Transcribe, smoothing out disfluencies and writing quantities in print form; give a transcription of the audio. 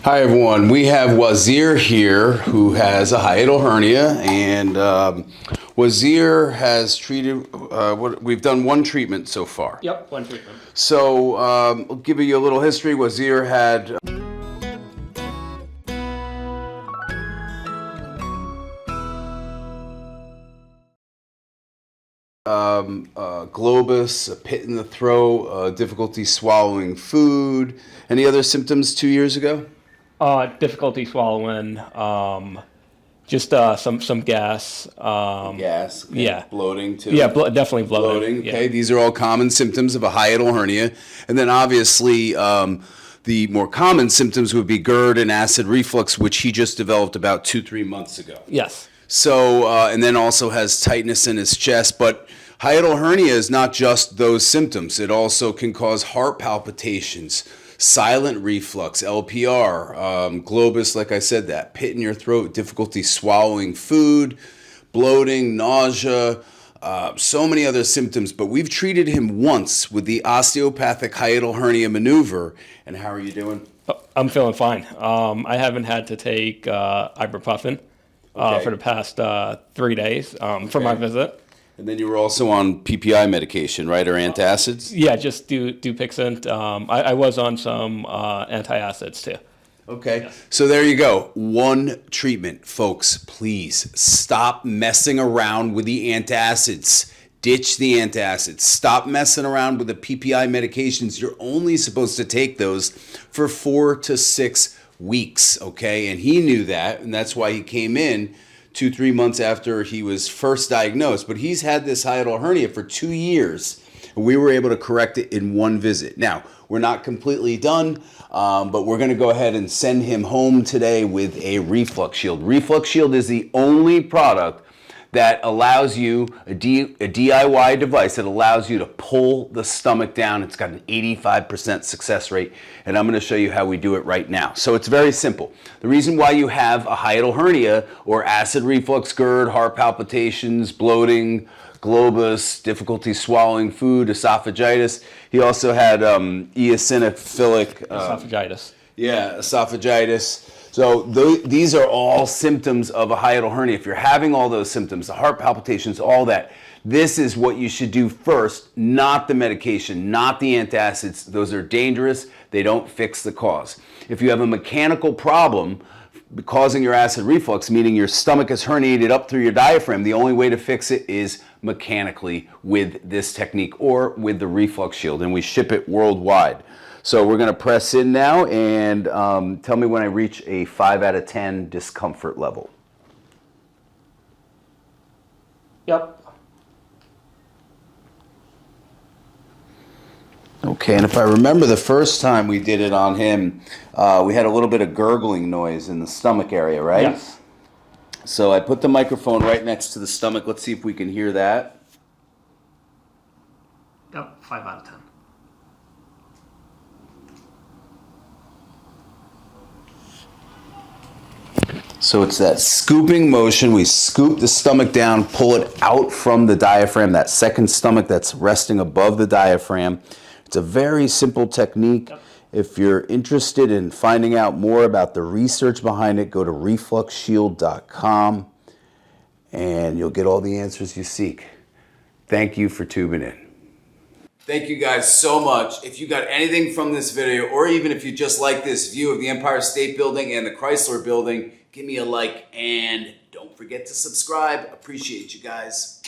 Hi everyone, we have Wazir here who has a hiatal hernia, and Wazir has treated, we've done one treatment so far. Yep, one treatment. So I'll give you a little history. Wazir had globus, a pit in the throat, difficulty swallowing food. Any other symptoms 2 years ago? Difficulty swallowing, just some gas. Gas. Okay. Yeah. Bloating too. Yeah, definitely bloating. Okay, Yeah. these are all common symptoms of a hiatal hernia, and then obviously the more common symptoms would be GERD and acid reflux, which he just developed about 2-3 months ago. Yes. So and then also has tightness in his chest, but hiatal hernia is not just those symptoms. It also can cause heart palpitations, silent reflux, LPR, globus, like I said, that pit in your throat, difficulty swallowing food, bloating, nausea, so many other symptoms. But we've treated him once with the osteopathic hiatal hernia maneuver. And how are you doing? I'm feeling fine. I haven't had to take ibuprofen for the past 3 days for my visit. And then you were also on PPI medication, right, or antacids? Yeah, just Dupixent. I was on some antacids too. Okay, Yes. So there you go. One treatment, folks. Please stop messing around with the antacids. Ditch the antacids. Stop messing around with the PPI medications. You're only supposed to take those for 4 to 6 weeks, okay? And he knew that, and that's why he came in 2-3 months after he was first diagnosed. But he's had this hiatal hernia for 2 years, and we were able to correct it in one visit. Now, we're not completely done, but we're going to go ahead and send him home today with a Reflux Shield. Reflux Shield is the only product that allows you, a DIY device that allows you to pull the stomach down. It's got an 85% success rate, and I'm going to show you how we do it right now. So it's very simple. The reason why you have a hiatal hernia or acid reflux, GERD, heart palpitations, bloating, globus, difficulty swallowing food, esophagitis. He also had eosinophilic Esophagitis. Yeah, esophagitis. So these are all symptoms of a hiatal hernia. If you're having all those symptoms, the heart palpitations, all that, this is what you should do first, not the medication, not the antacids. Those are dangerous. They don't fix the cause. If you have a mechanical problem causing your acid reflux, meaning your stomach is herniated up through your diaphragm, the only way to fix it is mechanically with this technique or with the Reflux Shield, and we ship it worldwide. So we're going to press in now, and tell me when I reach a 5 out of 10 discomfort level. Yep. Okay, and if I remember the first time we did it on him, we had a little bit of gurgling noise in the stomach area, right? Yes. So I put the microphone right next to the stomach. Let's see if we can hear that. Yep, 5 out of 10. So it's that scooping motion. We scoop the stomach down, pull it out from the diaphragm, that second stomach that's resting above the diaphragm. It's a very simple technique. Yep. If you're interested in finding out more about the research behind it, go to refluxshield.com and you'll get all the answers you seek. Thank you for tuning in. Thank you guys so much. If you got anything from this video, or even if you just like this view of the Empire State Building and the Chrysler Building, give me a like and don't forget to subscribe. Appreciate you guys.